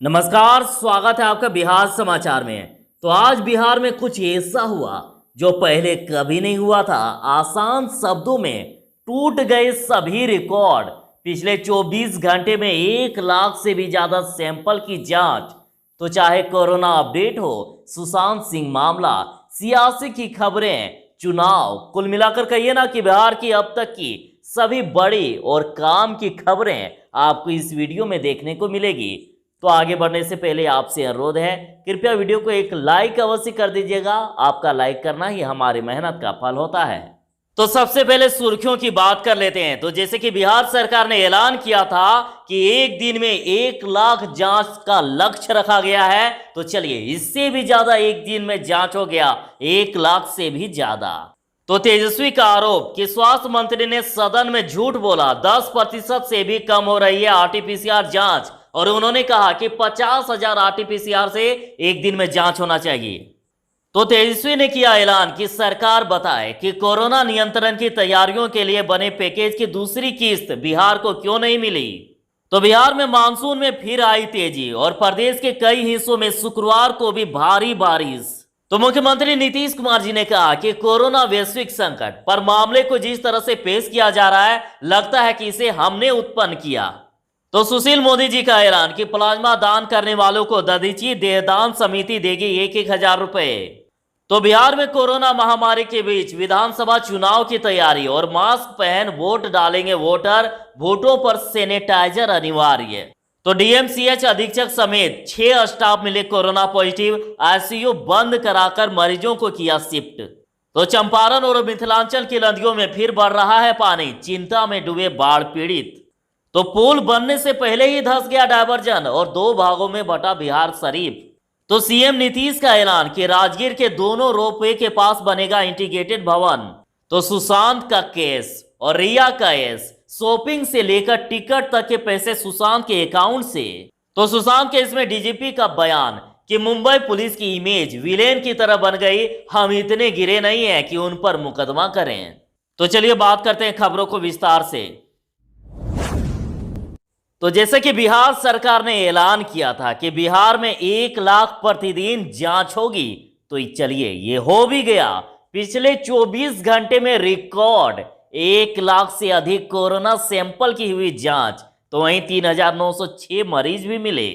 नमस्कार, स्वागत है आपका बिहार समाचार में। तो आज बिहार में कुछ ऐसा हुआ जो पहले कभी नहीं हुआ था। आसान शब्दों में टूट गए सभी रिकॉर्ड। पिछले 24 घंटे में 1 लाख से भी ज्यादा सैंपल की जांच। तो चाहे कोरोना अपडेट हो, सुशांत सिंह मामला, सियासी की खबरें, चुनाव, कुल मिलाकर कहिए ना कि बिहार की अब तक की सभी बड़ी और काम की खबरें आपको इस वीडियो में देखने को मिलेगी। तो आगे बढ़ने से पहले आपसे अनुरोध है, कृपया वीडियो को एक लाइक अवश्य कर दीजिएगा। आपका लाइक करना ही हमारी मेहनत का फल होता है। तो सबसे पहले सुर्खियों की बात कर लेते हैं। तो जैसे कि बिहार सरकार ने ऐलान किया था कि एक दिन में 1 लाख जांच का लक्ष्य रखा गया है, तो चलिए इससे भी ज्यादा एक दिन में जांच हो गया, 1 लाख से भी ज्यादा। तो तेजस्वी का आरोप कि स्वास्थ्य मंत्री ने सदन में झूठ बोला, 10% से भी कम हो रही है आरटीपीसीआर जांच, और उन्होंने कहा कि 50,000 आरटीपीसीआर से एक दिन में जांच होना चाहिए। तो तेजस्वी ने किया ऐलान कि सरकार बताए कि कोरोना नियंत्रण की तैयारियों के लिए बने पैकेज की दूसरी किस्त बिहार को क्यों नहीं मिली। तो बिहार में मानसून में फिर आई तेजी और प्रदेश के कई हिस्सों में शुक्रवार को भी भारी बारिश। तो मुख्यमंत्री नीतीश कुमार जी ने कहा कि कोरोना वैश्विक संकट पर मामले को जिस तरह से पेश किया जा रहा है, लगता है कि इसे हमने उत्पन्न किया। तो सुशील मोदी जी का ऐलान कि प्लाज्मा दान करने वालों को दधीची देहदान समिति देगी 1,000 रुपए। तो बिहार में कोरोना महामारी के बीच विधानसभा चुनाव की तैयारी और मास्क पहन वोट डालेंगे वोटर, वोटों पर सैनिटाइजर अनिवार्य। तो डीएमसीएच अधीक्षक समेत 6 स्टाफ मिले कोरोना पॉजिटिव, आईसीयू बंद कराकर मरीजों को किया शिफ्ट। तो चंपारण और मिथिलांचल की नदियों में फिर बढ़ रहा है पानी, चिंता में डूबे बाढ़ पीड़ित। तो पुल बनने से पहले ही धंस गया डायवर्जन और 2 भागों में बटा बिहार शरीफ। तो सीएम नीतीश का ऐलान कि राजगीर के दोनों रोपवे के पास बनेगा इंटीग्रेटेड भवन। तो सुशांत का केस और रिया का केस, शॉपिंग से लेकर टिकट तक के पैसे सुशांत के अकाउंट से। तो सुशांत केस में डीजीपी का बयान कि मुंबई पुलिस की इमेज विलेन की तरह बन गई, हम इतने गिरे नहीं हैं कि उन पर मुकदमा करें। तो चलिए बात करते हैं खबरों को विस्तार से। तो जैसे कि बिहार सरकार ने ऐलान किया था कि बिहार में 1 लाख प्रतिदिन जांच होगी, तो चलिए ये हो भी गया। पिछले 24 घंटे में रिकॉर्ड 1 लाख से अधिक कोरोना सैंपल की हुई जांच। तो वहीं 3,906 मरीज भी मिले।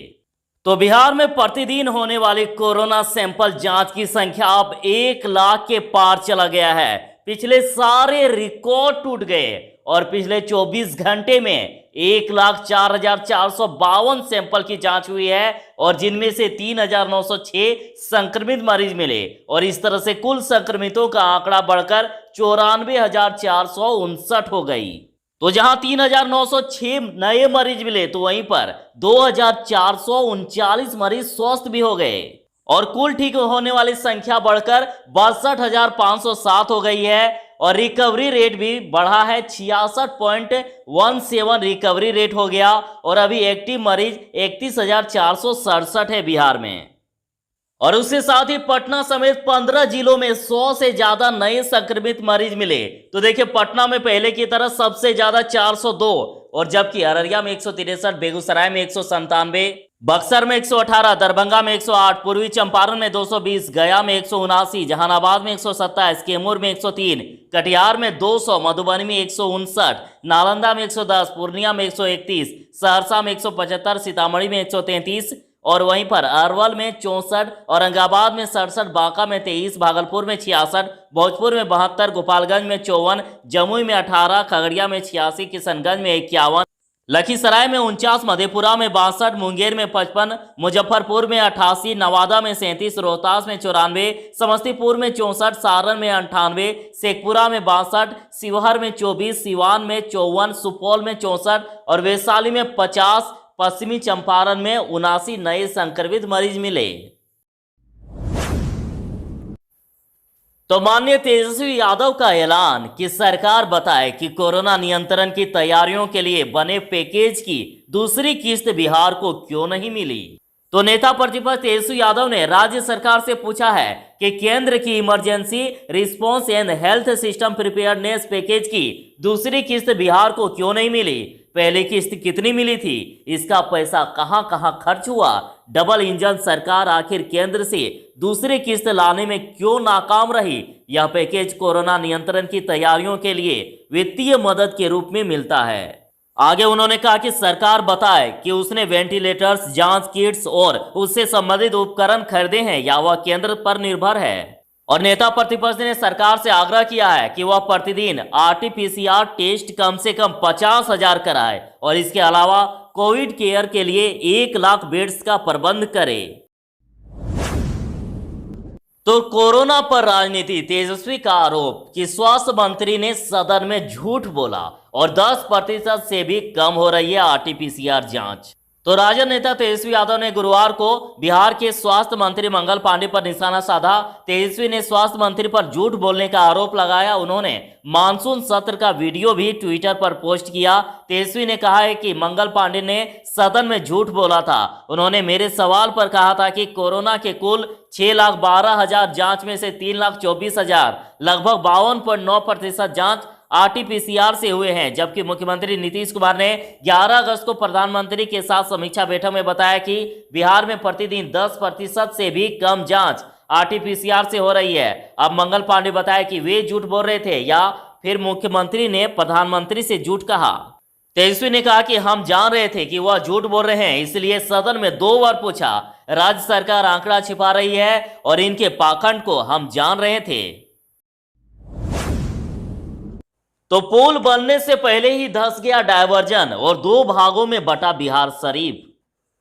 तो बिहार में प्रतिदिन होने वाली कोरोना सैंपल जांच की संख्या अब 1 लाख के पार चला गया है। पिछले सारे रिकॉर्ड टूट गए और पिछले 24 घंटे में 1,04,452 सैंपल की जांच हुई है और जिनमें से 3,906 संक्रमित मरीज मिले और इस तरह से कुल संक्रमितों का आंकड़ा बढ़कर 94,459 हो गई। तो जहां 3,906 नए मरीज मिले, तो वहीं पर 2,439 मरीज स्वस्थ भी हो गए और कुल ठीक होने वाली संख्या बढ़कर 62,507 हो गई है और रिकवरी रेट भी बढ़ा है, 66.17 रिकवरी रेट हो गया और अभी एक्टिव मरीज 31,467 है बिहार में। और उसके साथ ही पटना समेत 15 जिलों में 100 से ज्यादा नए संक्रमित मरीज मिले। तो देखिए पटना में पहले की तरह सबसे ज्यादा 402 और जबकि अररिया में 163, बेगूसराय में 197, बक्सर में 118, दरभंगा में 108, पूर्वी चंपारण में 220, गया में 179, जहानाबाद में 127, कैमूर में 103, कटिहार में 200, मधुबनी में 159, नालंदा में 110, पूर्णिया में 131, सहरसा में 175, सीतामढ़ी में 133 और वहीं पर अरवल में 64, औरंगाबाद में 67, बांका में 23, भागलपुर में 66, भोजपुर में 72, गोपालगंज में 54, जमुई में 18, खगड़िया में 86, किशनगंज में 51, लखीसराय में 49, मधेपुरा में 62, मुंगेर में 55, मुजफ्फरपुर में 88, नवादा में 37, रोहतास में 94, समस्तीपुर में 64, सारण में 98, शेखपुरा में 62, शिवहर में 24, सिवान में 54, सुपौल में 64 और वैशाली में 50, पश्चिमी चंपारण में 79 नए संक्रमित मरीज मिले। तो माननीय तेजस्वी यादव का ऐलान कि सरकार बताए कि कोरोना नियंत्रण की तैयारियों के लिए बने पैकेज की दूसरी किस्त बिहार को क्यों नहीं मिली। तो नेता प्रतिपक्ष तेजस्वी यादव ने राज्य सरकार से पूछा है कि केंद्र की emergency response and health system preparedness package की दूसरी किस्त बिहार को क्यों नहीं मिली। पहली किस्त कितनी मिली थी, इसका पैसा कहां कहां खर्च हुआ, डबल इंजन सरकार आखिर केंद्र से दूसरी किस्त लाने में क्यों नाकाम रही। यह पैकेज कोरोना नियंत्रण की तैयारियों के लिए वित्तीय मदद के रूप में मिलता है। आगे उन्होंने कहा कि सरकार बताए कि उसने वेंटिलेटर्स, जांच किट्स और उससे संबंधित उपकरण खरीदे हैं या वह केंद्र पर निर्भर है। और नेता प्रतिपक्ष ने सरकार से आग्रह किया है कि वह प्रतिदिन RT-PCR टेस्ट कम से कम 50,000 कराए और इसके अलावा कोविड केयर के लिए 1 लाख बेड्स का प्रबंध करे। तो कोरोना पर राजनीति, तेजस्वी का आरोप कि स्वास्थ्य मंत्री ने सदन में झूठ बोला और 10% से भी कम हो रही है RT-PCR जांच। तो राजद नेता तेजस्वी यादव ने गुरुवार को बिहार के स्वास्थ्य मंत्री मंगल पांडे पर निशाना साधा। तेजस्वी ने स्वास्थ्य मंत्री पर झूठ बोलने का आरोप लगाया। उन्होंने मानसून सत्र का वीडियो भी ट्विटर पर पोस्ट किया। तेजस्वी ने कहा है कि मंगल पांडे ने सदन में झूठ बोला था। उन्होंने मेरे सवाल पर कहा था कि कोरोना के कुल 6,12,000 जांच में से 3,24,000 लगभग 52.9% जांच RT-PCR से हुए हैं। जबकि मुख्यमंत्री नीतीश कुमार ने 11 अगस्त को प्रधानमंत्री के साथ समीक्षा बैठक में बताया कि बिहार में प्रतिदिन 10% से भी कम जांच RT-PCR से हो रही है। अब मंगल पांडे बताया कि वे झूठ बोल रहे थे या फिर मुख्यमंत्री ने प्रधानमंत्री से झूठ कहा। तेजस्वी ने कहा कि हम जान रहे थे कि वह झूठ बोल रहे हैं, इसलिए सदन में 2 बार पूछा। राज्य सरकार आंकड़ा छिपा रही है और इनके पाखंड को हम जान रहे थे। तो पुल बनने से पहले ही धंस गया डायवर्जन और 2 भागों में बटा बिहार शरीफ।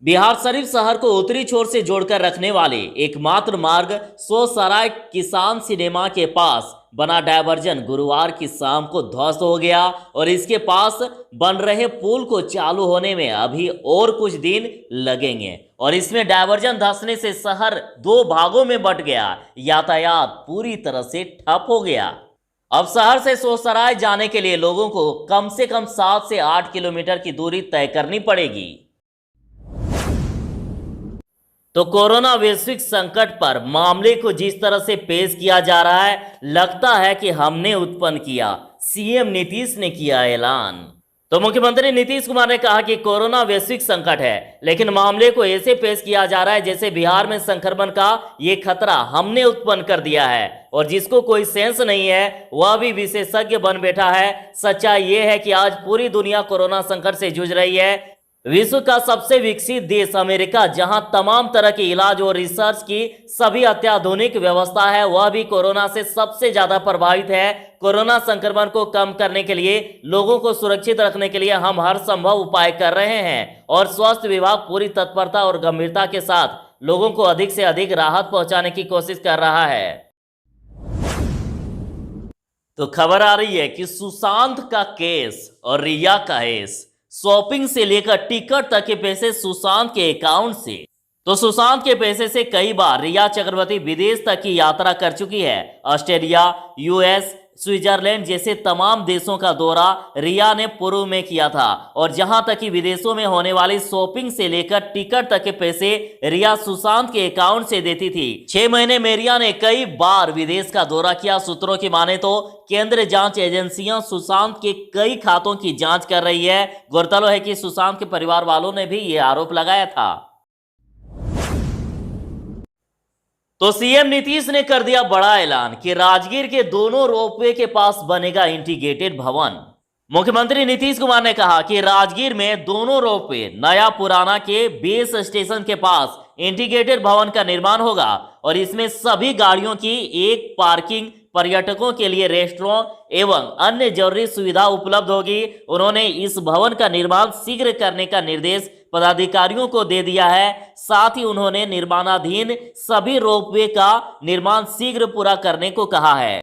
बिहार शरीफ शहर को उत्तरी छोर से जोड़कर रखने वाले एकमात्र मार्ग सोसराय किसान सिनेमा के पास बना डायवर्जन गुरुवार की शाम को ध्वस्त हो गया और इसके पास बन रहे पुल को चालू होने में अभी और कुछ दिन लगेंगे और इसमें डायवर्जन धंसने से शहर 2 भागों में बंट गया। यातायात पूरी तरह से ठप हो गया। अब शहर से सोसराय जाने के लिए लोगों को कम से कम 7 से 8 किलोमीटर की दूरी तय करनी पड़ेगी। तो कोरोना वैश्विक संकट पर मामले को जिस तरह से पेश किया जा रहा है, लगता है कि हमने उत्पन्न किया। सीएम नीतीश ने किया ऐलान। तो मुख्यमंत्री नीतीश कुमार ने कहा कि कोरोना वैश्विक संकट है, लेकिन मामले को ऐसे पेश किया जा रहा है जैसे बिहार में संक्रमण का ये खतरा हमने उत्पन्न कर दिया है और जिसको कोई सेंस नहीं है वह भी विशेषज्ञ बन बैठा है। सच्चाई ये है कि आज पूरी दुनिया कोरोना संकट से जूझ रही है। विश्व का सबसे विकसित देश अमेरिका, जहां तमाम तरह के इलाज और रिसर्च की सभी अत्याधुनिक व्यवस्था है, वह भी कोरोना से सबसे ज्यादा प्रभावित है। कोरोना संक्रमण को कम करने के लिए, लोगों को सुरक्षित रखने के लिए हम हर संभव उपाय कर रहे हैं और स्वास्थ्य विभाग पूरी तत्परता और गंभीरता के साथ लोगों को अधिक से अधिक राहत पहुंचाने की कोशिश कर रहा है। तो खबर आ रही है कि सुशांत का केस और रिया का केस, शॉपिंग से लेकर टिकट तक के पैसे सुशांत के अकाउंट से। तो सुशांत के पैसे से कई बार रिया चक्रवर्ती विदेश तक की यात्रा कर चुकी है। ऑस्ट्रेलिया, यूएस, स्विट्जरलैंड जैसे तमाम देशों का दौरा रिया ने पूर्व में किया था और जहां तक कि विदेशों में होने वाली शॉपिंग से लेकर टिकट तक के पैसे रिया सुशांत के अकाउंट से देती थी। 6 महीने में रिया ने कई बार विदेश का दौरा किया। सूत्रों की माने तो केंद्रीय जांच एजेंसियां सुशांत के कई खातों की जांच कर रही है। गौरतलब है कि सुशांत के परिवार वालों ने भी ये आरोप लगाया था। तो सीएम नीतीश ने कर दिया बड़ा ऐलान कि राजगीर के दोनों रोपवे के पास बनेगा इंटीग्रेटेड भवन। मुख्यमंत्री नीतीश कुमार ने कहा कि राजगीर में दोनों रोपवे नया पुराना के बेस स्टेशन के पास इंटीग्रेटेड भवन का निर्माण होगा और इसमें सभी गाड़ियों की एक पार्किंग, पर्यटकों के लिए रेस्टोरेंट एवं अन्य जरूरी सुविधा उपलब्ध होगी। उन्होंने इस भवन का निर्माण शीघ्र करने का निर्देश पदाधिकारियों को दे दिया है। साथ ही उन्होंने निर्माणाधीन सभी रोपवे का निर्माण शीघ्र पूरा करने को कहा है।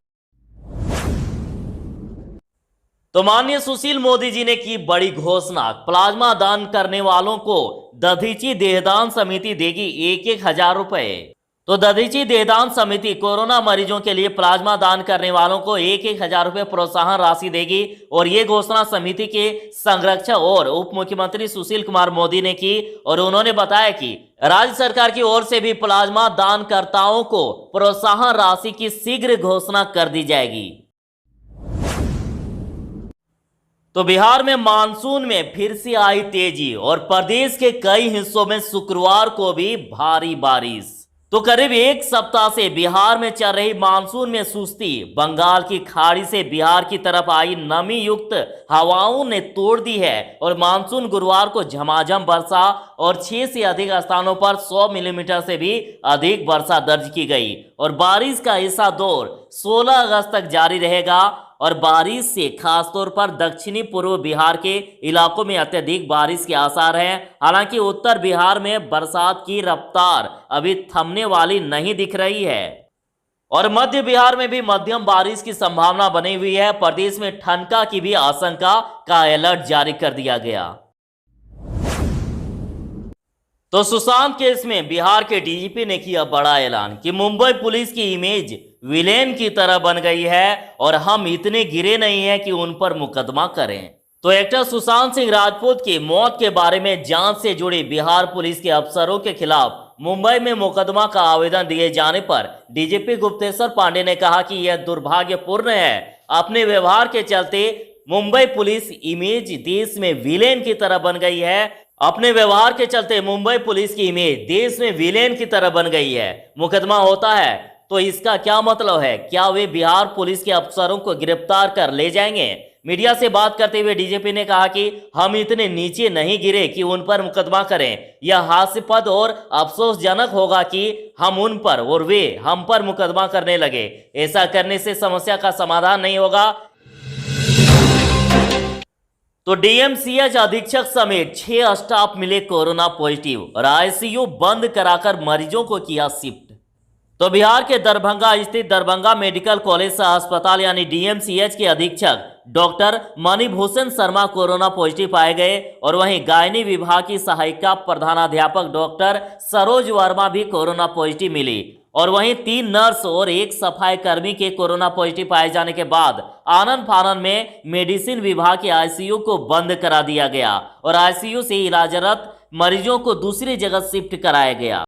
तो माननीय सुशील मोदी जी ने की बड़ी घोषणा, प्लाज्मा दान करने वालों को दधीची देहदान समिति देगी 1,000 रुपए। तो दधीची देहदान समिति कोरोना मरीजों के लिए प्लाज्मा दान करने वालों को 1,000 रुपए प्रोत्साहन राशि देगी और ये घोषणा समिति के संरक्षक और उप मुख्यमंत्री सुशील कुमार मोदी ने की और उन्होंने बताया कि राज्य सरकार की ओर से भी प्लाज्मा दानकर्ताओं को प्रोत्साहन राशि की शीघ्र घोषणा कर दी जाएगी। तो बिहार में मानसून में फिर से आई तेजी और प्रदेश के कई हिस्सों में शुक्रवार को भी भारी बारिश। तो करीब एक सप्ताह से बिहार में चल रही मानसून में सुस्ती बंगाल की खाड़ी से बिहार की तरफ आई नमी युक्त हवाओं ने तोड़ दी है और मानसून गुरुवार को झमाझम वर्षा और 6 से अधिक स्थानों पर 100 मिलीमीटर से भी अधिक वर्षा दर्ज की गई और बारिश का ऐसा दौर 16 अगस्त तक जारी रहेगा और बारिश से खासतौर पर दक्षिणी पूर्व बिहार के इलाकों में अत्यधिक बारिश के आसार हैं। हालांकि उत्तर बिहार में बरसात की रफ्तार अभी थमने वाली नहीं दिख रही है और मध्य बिहार में भी मध्यम बारिश की संभावना बनी हुई है। प्रदेश में ठनका की भी आशंका का अलर्ट जारी कर दिया गया। तो सुशांत केस में बिहार के डीजीपी ने किया बड़ा ऐलान कि मुंबई पुलिस की इमेज विलेन की तरह बन गई है और हम इतने गिरे नहीं हैं कि उन पर मुकदमा करें। तो एक्टर सुशांत सिंह राजपूत की मौत के बारे में जांच से जुड़ी बिहार पुलिस के अफसरों के खिलाफ मुंबई में मुकदमा का आवेदन दिए जाने पर डीजीपी गुप्तेश्वर पांडे ने कहा कि यह दुर्भाग्यपूर्ण है। अपने व्यवहार के चलते मुंबई पुलिस इमेज देश में विलेन की तरह बन गई है। अपने व्यवहार के चलते मुंबई पुलिस की इमेज देश में विलेन की तरह बन गई है। मुकदमा होता है तो इसका क्या मतलब है? क्या वे बिहार पुलिस के अफसरों को गिरफ्तार कर ले जाएंगे? मीडिया से बात करते हुए डीजीपी ने कहा कि हम इतने नीचे नहीं गिरे कि उन पर मुकदमा करें। यह हास्यास्पद और अफसोसजनक होगा कि हम उन पर और वे हम पर मुकदमा करने लगे। ऐसा करने से समस्या का समाधान नहीं होगा। तो डीएमसीएच अधीक्षक समेत 6 स्टाफ मिले कोरोना पॉजिटिव और आईसीयू बंद कराकर मरीजों को किया शिफ्ट। तो बिहार के दरभंगा स्थित दरभंगा मेडिकल कॉलेज अस्पताल यानी डीएमसीएच के अधीक्षक doctor Manibhushan Sharma corona positive पाए गए और वहीं गायनी विभाग की सहायिका प्रधानाध्यापक डॉक्टर सरोज वर्मा भी कोरोना पॉजिटिव मिली और वहीं 3 नर्स और 1 सफाई कर्मी के कोरोना पॉजिटिव पाए जाने के बाद आनन फानन में मेडिसिन विभाग के आईसीयू को बंद करा दिया गया और आईसीयू से इलाजरत मरीजों को दूसरी जगह शिफ्ट कराया गया।